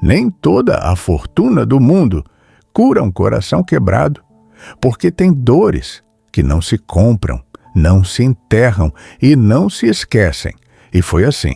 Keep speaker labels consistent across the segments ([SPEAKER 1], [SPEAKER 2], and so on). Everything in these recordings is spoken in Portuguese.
[SPEAKER 1] Nem toda a fortuna do mundo cura um coração quebrado, porque tem dores que não se compram, não se enterram e não se esquecem. E foi assim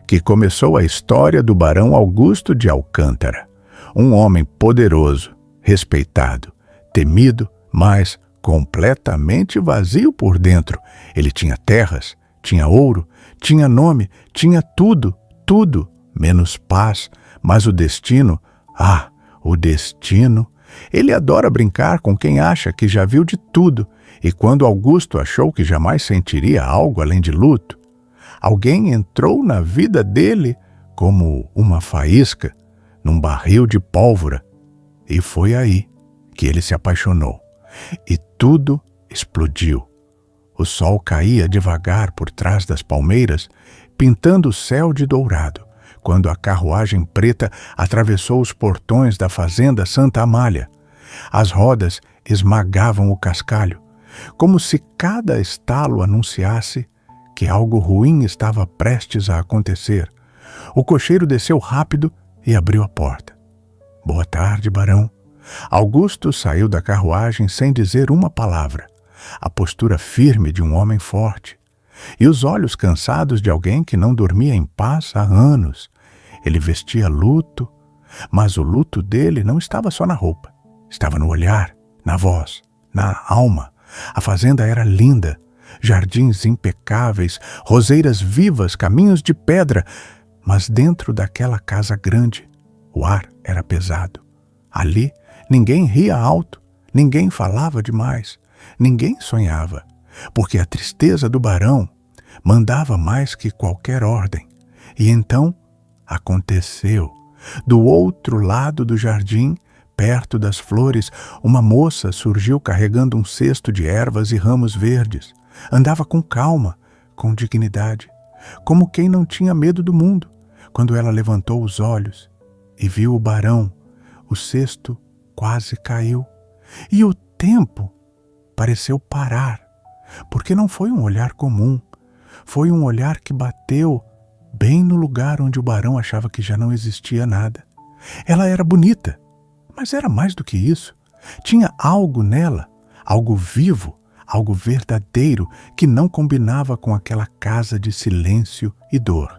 [SPEAKER 1] que começou a história do Barão Augusto de Alcântara, um homem poderoso, respeitado, temido, mas completamente vazio por dentro. Ele tinha terras, tinha ouro, tinha nome, tinha tudo, tudo, menos paz. Mas o destino, o destino. Ele adora brincar com quem acha que já viu de tudo, e quando Augusto achou que jamais sentiria algo além de luto, alguém entrou na vida dele como uma faísca num barril de pólvora, e foi aí que ele se apaixonou. E tudo explodiu. O sol caía devagar por trás das palmeiras, pintando o céu de dourado, quando a carruagem preta atravessou os portões da fazenda Santa Amália. As rodas esmagavam o cascalho, como se cada estalo anunciasse que algo ruim estava prestes a acontecer. O cocheiro desceu rápido e abriu a porta. Boa tarde, barão. Augusto saiu da carruagem sem dizer uma palavra, a postura firme de um homem forte, e os olhos cansados de alguém que não dormia em paz há anos. Ele vestia luto, mas o luto dele não estava só na roupa. Estava no olhar, na voz, na alma. A fazenda era linda, jardins impecáveis, roseiras vivas, caminhos de pedra. Mas dentro daquela casa grande, o ar era pesado. Ali, ninguém ria alto, ninguém falava demais, ninguém sonhava, porque a tristeza do barão mandava mais que qualquer ordem. E então aconteceu. Do outro lado do jardim, perto das flores, uma moça surgiu carregando um cesto de ervas e ramos verdes. Andava com calma, com dignidade, como quem não tinha medo do mundo. Quando ela levantou os olhos e viu o barão, o cesto quase caiu. E o tempo pareceu parar, porque não foi um olhar comum. Foi um olhar que bateu bem no lugar onde o barão achava que já não existia nada. Ela era bonita, mas era mais do que isso. Tinha algo nela, algo vivo, algo verdadeiro que não combinava com aquela casa de silêncio e dor.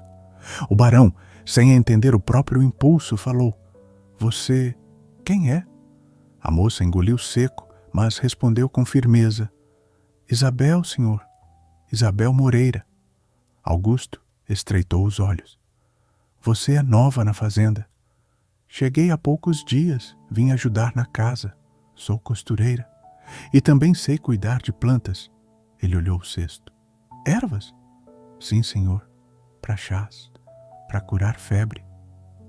[SPEAKER 1] O barão, sem entender o próprio impulso, falou: "Você, quem é?" A moça engoliu seco, mas respondeu com firmeza: "Isabel, senhor. Isabel Moreira." Augusto estreitou os olhos. "Você é nova na fazenda." "Cheguei há poucos dias, vim ajudar na casa. Sou costureira. E também sei cuidar de plantas." Ele olhou o cesto. "Ervas?" "Sim, senhor. Para chás, para curar febre,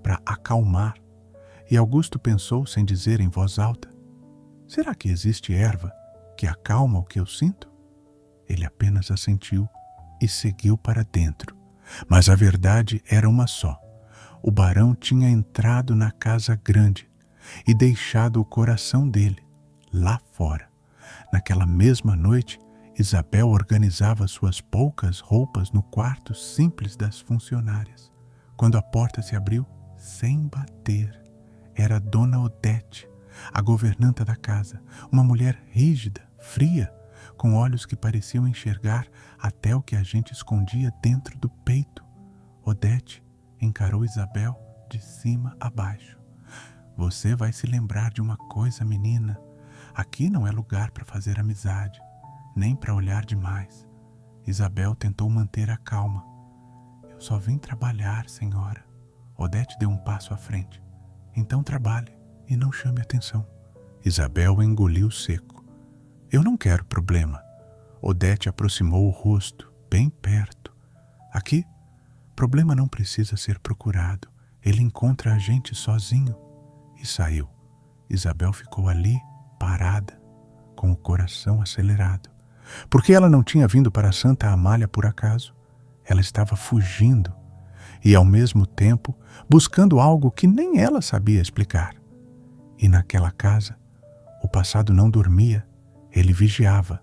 [SPEAKER 1] para acalmar." E Augusto pensou sem dizer em voz alta: "Será que existe erva que acalma o que eu sinto?" Ele apenas assentiu e seguiu para dentro. Mas a verdade era uma só. O barão tinha entrado na casa grande e deixado o coração dele lá fora. Naquela mesma noite, Isabel organizava suas poucas roupas no quarto simples das funcionárias. Quando a porta se abriu, sem bater, era Dona Odete, a governanta da casa, uma mulher rígida, fria, com olhos que pareciam enxergar até o que a gente escondia dentro do peito. Odete encarou Isabel de cima a baixo. "Você vai se lembrar de uma coisa, menina. Aqui não é lugar para fazer amizade, nem para olhar demais." Isabel tentou manter a calma. "Eu só vim trabalhar, senhora." Odete deu um passo à frente. "Então trabalhe e não chame atenção." Isabel engoliu seco. "Eu não quero problema." Odete aproximou o rosto, bem perto. "Aqui, problema não precisa ser procurado. Ele encontra a gente sozinho." E saiu. Isabel ficou ali, parada, com o coração acelerado. Porque ela não tinha vindo para Santa Amália por acaso. Ela estava fugindo e, ao mesmo tempo, buscando algo que nem ela sabia explicar. E naquela casa, o passado não dormia, ele vigiava,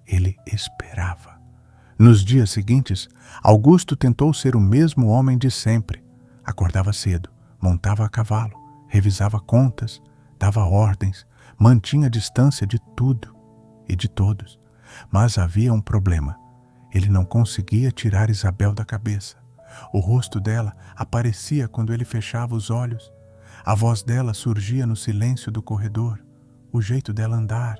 [SPEAKER 1] ele esperava. Nos dias seguintes, Augusto tentou ser o mesmo homem de sempre. Acordava cedo, montava a cavalo, revisava contas, dava ordens, mantinha a distância de tudo e de todos. Mas havia um problema. Ele não conseguia tirar Isabel da cabeça. O rosto dela aparecia quando ele fechava os olhos. A voz dela surgia no silêncio do corredor. O jeito dela andar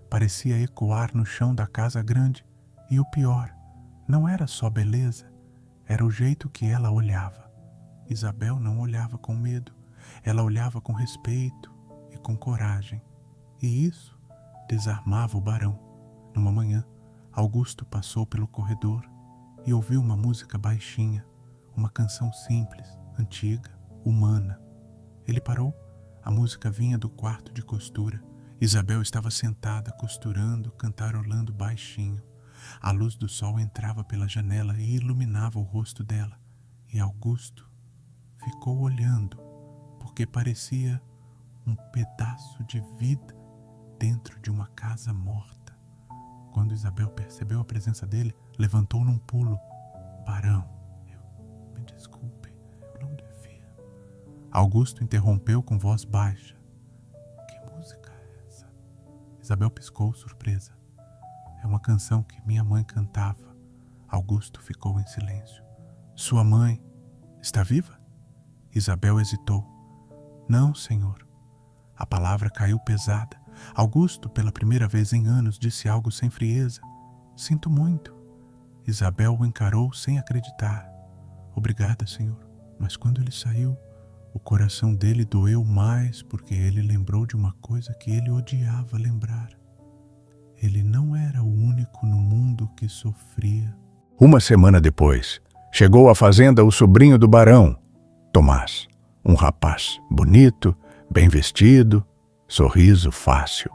[SPEAKER 1] parecia ecoar no chão da casa grande. E o pior, não era só beleza, era o jeito que ela olhava. Isabel não olhava com medo, ela olhava com respeito e com coragem. E isso desarmava o barão. Numa manhã, Augusto passou pelo corredor e ouviu uma música baixinha, uma canção simples, antiga, humana. Ele parou. A música vinha do quarto de costura. Isabel estava sentada, costurando, cantarolando baixinho. A luz do sol entrava pela janela e iluminava o rosto dela. E Augusto ficou olhando, porque parecia um pedaço de vida dentro de uma casa morta. Quando Isabel percebeu a presença dele, levantou num pulo. Barão, me desculpe, eu não devia. Augusto interrompeu com voz baixa. Que música é essa? Isabel piscou, surpresa. É uma canção que minha mãe cantava. Augusto ficou em silêncio. Sua mãe está viva? Isabel hesitou. Não, senhor. A palavra caiu pesada. Augusto, pela primeira vez em anos, disse algo sem frieza. Sinto muito. Isabel o encarou sem acreditar. Obrigada, senhor. Mas quando ele saiu, o coração dele doeu mais porque ele lembrou de uma coisa que ele odiava lembrar. Ele não era o único no mundo que sofria. Uma semana depois, chegou à fazenda o sobrinho do barão, Tomás, um rapaz bonito, bem vestido, sorriso fácil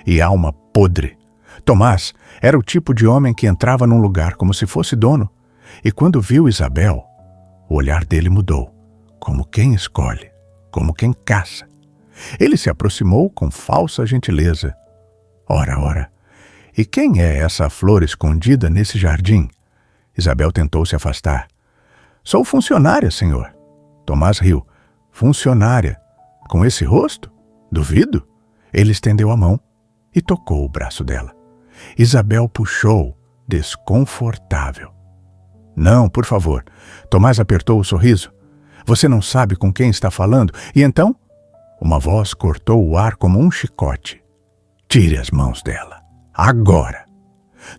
[SPEAKER 1] e alma podre. Tomás era o tipo de homem que entrava num lugar como se fosse dono, e quando viu Isabel, o olhar dele mudou, como quem escolhe, como quem caça. Ele se aproximou com falsa gentileza. Ora, e quem é essa flor escondida nesse jardim? Isabel tentou se afastar. Sou funcionária, senhor. Tomás riu. Funcionária? Com esse rosto? Duvido. Ele estendeu a mão e tocou o braço dela. Isabel puxou, desconfortável. Não, por favor. Tomás apertou o sorriso. Você não sabe com quem está falando? E então, uma voz cortou o ar como um chicote. Tire as mãos dela. Agora!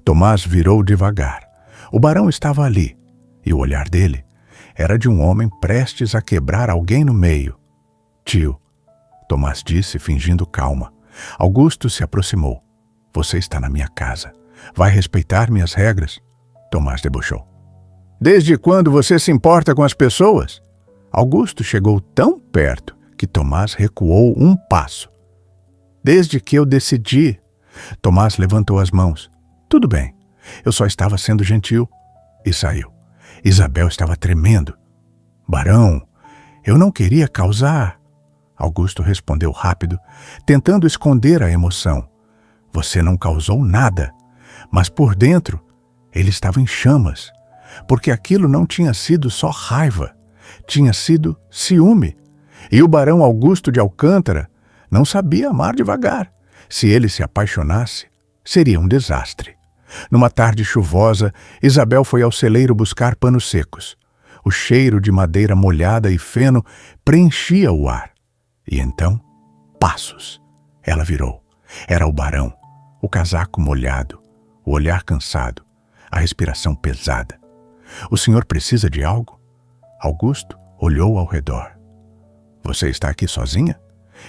[SPEAKER 1] Tomás virou devagar. O barão estava ali, e o olhar dele era de um homem prestes a quebrar alguém no meio. Tio, Tomás disse, fingindo calma. Augusto se aproximou. Você está na minha casa. Vai respeitar minhas regras? Tomás debochou. Desde quando você se importa com as pessoas? Augusto chegou tão perto que Tomás recuou um passo. Desde que eu decidi. Tomás levantou as mãos. Tudo bem, eu só estava sendo gentil. E saiu. Isabel estava tremendo. Barão, eu não queria causar. Augusto respondeu rápido, tentando esconder a emoção. Você não causou nada, mas por dentro ele estava em chamas, porque aquilo não tinha sido só raiva, tinha sido ciúme. E o barão Augusto de Alcântara não sabia amar devagar. Se ele se apaixonasse, seria um desastre. Numa tarde chuvosa, Isabel foi ao celeiro buscar panos secos. O cheiro de madeira molhada e feno preenchia o ar. E então, passos. Ela virou. Era o barão, o casaco molhado, o olhar cansado, a respiração pesada. O senhor precisa de algo? Augusto olhou ao redor. Você está aqui sozinha?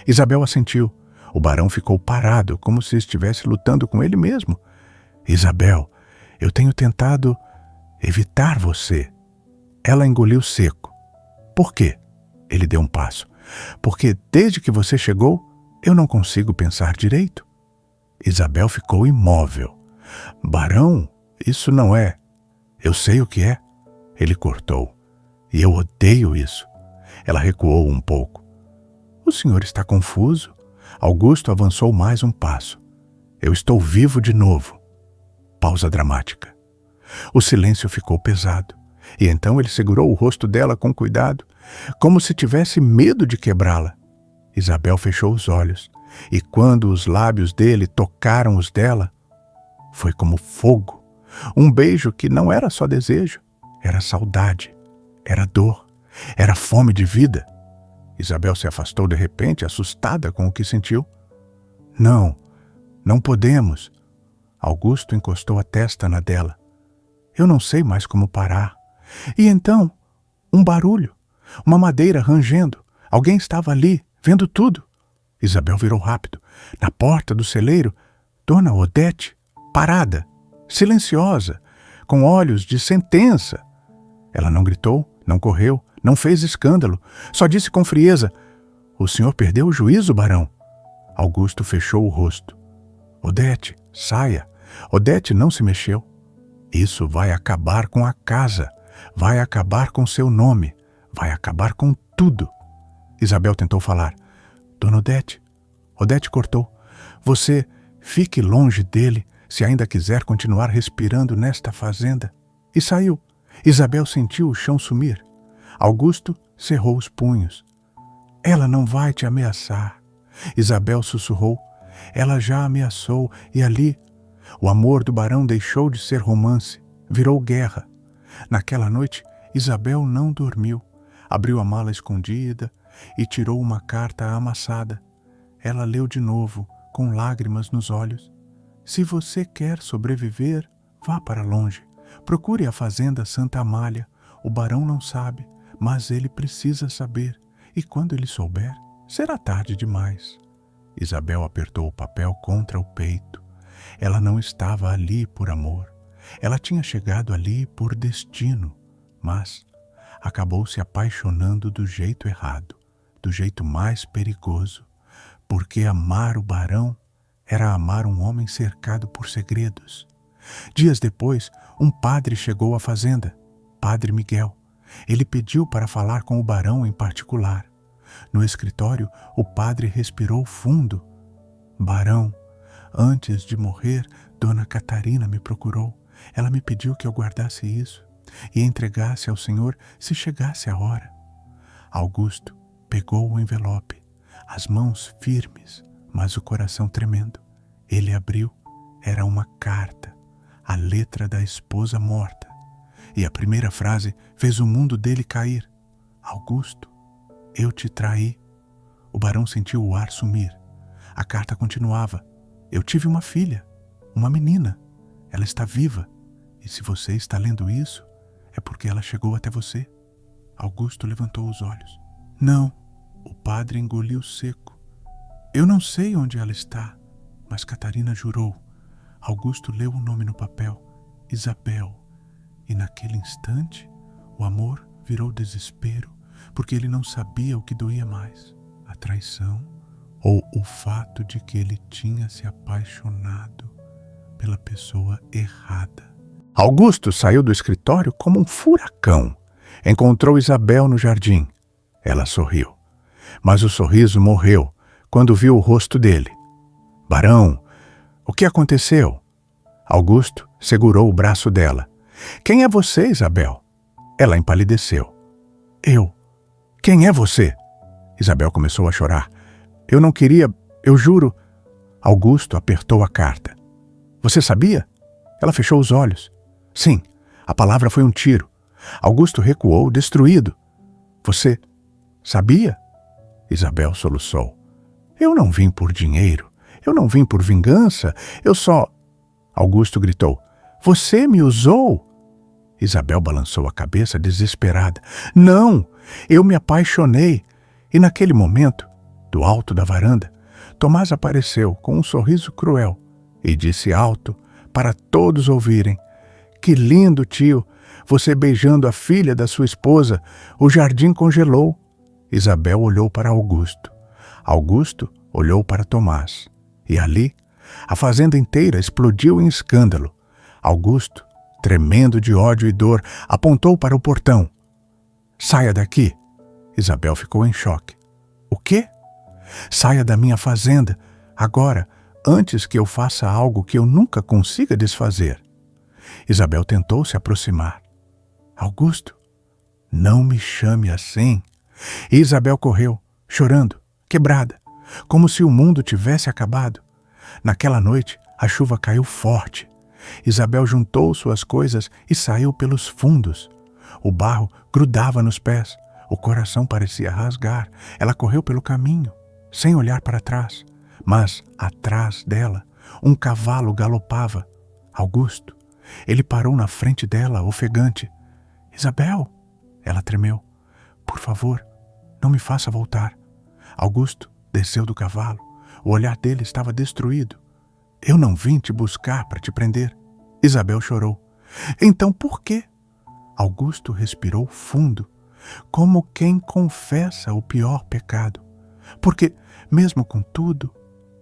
[SPEAKER 1] Isabel assentiu. O barão ficou parado, como se estivesse lutando com ele mesmo. Isabel, eu tenho tentado evitar você. Ela engoliu seco. Por quê? Ele deu um passo. Porque desde que você chegou, eu não consigo pensar direito. Isabel ficou imóvel. Barão, isso não é. Eu sei o que é. Ele cortou. E eu odeio isso. Ela recuou um pouco. O senhor está confuso? Augusto avançou mais um passo. Eu estou vivo de novo. Pausa dramática. O silêncio ficou pesado. E então ele segurou o rosto dela com cuidado, como se tivesse medo de quebrá-la. Isabel fechou os olhos, e quando os lábios dele tocaram os dela, foi como fogo. Um beijo que não era só desejo, era saudade, era dor, era fome de vida. Isabel se afastou de repente, assustada com o que sentiu. Não, não podemos. Augusto encostou a testa na dela. Eu não sei mais como parar. E então, um barulho, uma madeira rangendo. Alguém estava ali, vendo tudo. Isabel virou rápido. Na porta do celeiro, Dona Odete, parada, silenciosa, com olhos de sentença. Ela não gritou, não correu, não fez escândalo. Só disse com frieza: O senhor perdeu o juízo, barão. Augusto fechou o rosto. Odete, saia. Odete não se mexeu. Isso vai acabar com a casa, vai acabar com seu nome, vai acabar com tudo. Isabel tentou falar. Dona Odete. Odete cortou. Você fique longe dele se ainda quiser continuar respirando nesta fazenda. E saiu. Isabel sentiu o chão sumir. Augusto cerrou os punhos. Ela não vai te ameaçar. Isabel sussurrou. Ela já ameaçou e ali o amor do barão deixou de ser romance, virou guerra. Naquela noite, Isabel não dormiu. Abriu a mala escondida e tirou uma carta amassada. Ela leu de novo, com lágrimas nos olhos. Se você quer sobreviver, vá para longe. Procure a fazenda Santa Amália. O barão não sabe, mas ele precisa saber. E quando ele souber, será tarde demais. Isabel apertou o papel contra o peito. Ela não estava ali por amor. Ela tinha chegado ali por destino, mas acabou se apaixonando do jeito errado, do jeito mais perigoso, porque amar o barão era amar um homem cercado por segredos. Dias depois, um padre chegou à fazenda, Padre Miguel. Ele pediu para falar com o barão em particular. No escritório, o padre respirou fundo. Barão, antes de morrer, Dona Catarina me procurou. Ela me pediu que eu guardasse isso e entregasse ao senhor se chegasse a hora. Augusto pegou o envelope, as mãos firmes, mas o coração tremendo. Ele abriu. Era uma carta, a letra da esposa morta. E a primeira frase fez o mundo dele cair. Augusto, eu te traí. O barão sentiu o ar sumir. A carta continuava. Eu tive uma filha, uma menina. Ela está viva. E se você está lendo isso, é porque ela chegou até você. Augusto levantou os olhos. Não, o padre engoliu seco. Eu não sei onde ela está, mas Catarina jurou. Augusto leu o nome no papel, Isabel. E naquele instante, o amor virou desespero, porque ele não sabia o que doía mais, a traição ou o fato de que ele tinha se apaixonado pela pessoa errada. Augusto saiu do escritório como um furacão. Encontrou Isabel no jardim. Ela sorriu. Mas o sorriso morreu quando viu o rosto dele. Barão, o que aconteceu? Augusto segurou o braço dela. Quem é você, Isabel? Ela empalideceu. Eu. Quem é você? Isabel começou a chorar. Eu não queria, eu juro. Augusto apertou a carta. Você sabia? Ela fechou os olhos. Sim, a palavra foi um tiro. Augusto recuou, destruído. Você sabia? Isabel soluçou. Eu não vim por dinheiro. Eu não vim por vingança. Eu só... Augusto gritou. Você me usou? Isabel balançou a cabeça desesperada. Não, eu me apaixonei. E naquele momento, do alto da varanda, Tomás apareceu com um sorriso cruel e disse alto para todos ouvirem. Que lindo, tio! Você beijando a filha da sua esposa. O jardim congelou. Isabel olhou para Augusto. Augusto olhou para Tomás. E ali, a fazenda inteira explodiu em escândalo. Augusto, tremendo de ódio e dor, apontou para o portão. Saia daqui. Isabel ficou em choque. O quê? Saia da minha fazenda, agora, antes que eu faça algo que eu nunca consiga desfazer. Isabel tentou se aproximar. Augusto, não me chame assim. E Isabel correu, chorando, quebrada, como se o mundo tivesse acabado. Naquela noite, a chuva caiu forte. Isabel juntou suas coisas e saiu pelos fundos. O barro grudava nos pés. O coração parecia rasgar. Ela correu pelo caminho, sem olhar para trás. Mas, atrás dela, um cavalo galopava. Augusto. Ele parou na frente dela, ofegante. Isabel! Ela tremeu. Por favor, não me faça voltar. Augusto desceu do cavalo. O olhar dele estava destruído. Eu não vim te buscar para te prender. Isabel chorou. Então por quê? Augusto respirou fundo, como quem confessa o pior pecado. Porque, mesmo com tudo,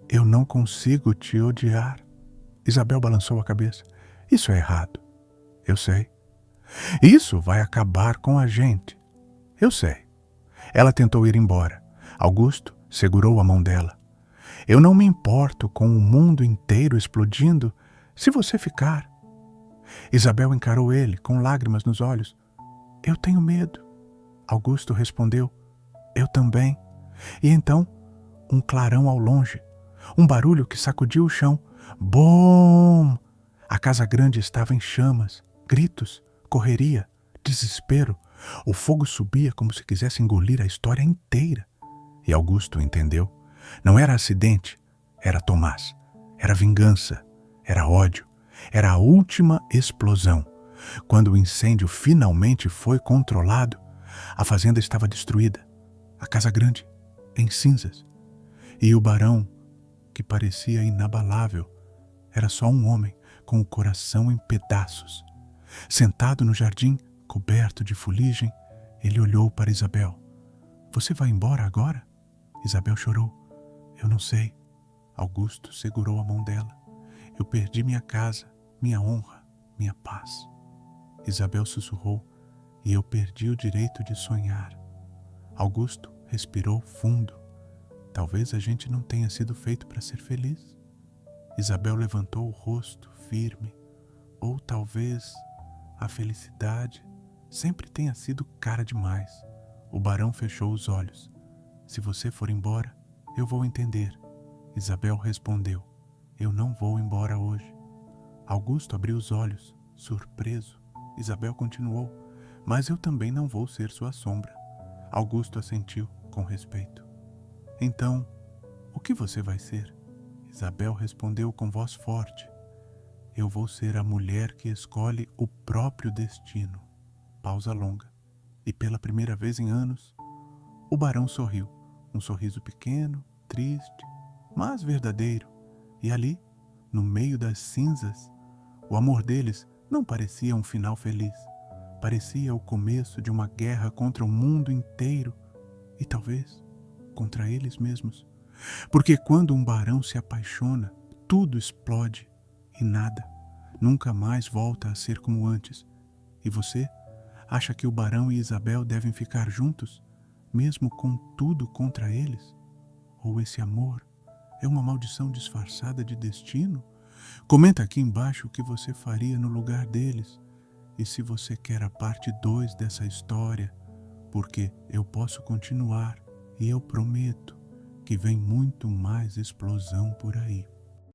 [SPEAKER 1] eu não consigo te odiar. Isabel balançou a cabeça. Isso é errado. Eu sei. Isso vai acabar com a gente. Eu sei. Ela tentou ir embora. Augusto segurou a mão dela. Eu não me importo com o mundo inteiro explodindo se você ficar. Isabel encarou ele com lágrimas nos olhos. Eu tenho medo. Augusto respondeu. Eu também. E então, um clarão ao longe. Um barulho que sacudiu o chão. Bom! A casa grande estava em chamas. Gritos, correria, desespero. O fogo subia como se quisesse engolir a história inteira. E Augusto entendeu. Não era acidente, era Tomás. Era vingança, era ódio. Era a última explosão. Quando o incêndio finalmente foi controlado, a fazenda estava destruída. A casa grande, em cinzas. E o barão, que parecia inabalável, era só um homem com o coração em pedaços. Sentado no jardim, coberto de fuligem, ele olhou para Isabel. Você vai embora agora? Isabel chorou. Eu não sei. Augusto segurou a mão dela. Eu perdi minha casa, minha honra, minha paz. Isabel sussurrou. E eu perdi o direito de sonhar. Augusto respirou fundo. Talvez a gente não tenha sido feito para ser feliz. Isabel levantou o rosto firme. Ou talvez a felicidade sempre tenha sido cara demais. O barão fechou os olhos. Se você for embora, eu vou entender. Isabel respondeu. Eu não vou embora hoje. Augusto abriu os olhos, surpreso. Isabel continuou. Mas eu também não vou ser sua sombra. Augusto assentiu com respeito. Então, o que você vai ser? Isabel respondeu com voz forte. Eu vou ser a mulher que escolhe o próprio destino. Pausa longa. E pela primeira vez em anos, o barão sorriu. Um sorriso pequeno, triste, mas verdadeiro. E ali, no meio das cinzas, o amor deles não parecia um final feliz. Parecia o começo de uma guerra contra o mundo inteiro e talvez contra eles mesmos. Porque quando um barão se apaixona, tudo explode e nada nunca mais volta a ser como antes. E você acha que o barão e Isabel devem ficar juntos, mesmo com tudo contra eles? Ou esse amor é uma maldição disfarçada de destino? Comenta aqui embaixo o que você faria no lugar deles. E se você quer a parte 2 dessa história, porque eu posso continuar e eu prometo que vem muito mais explosão por aí.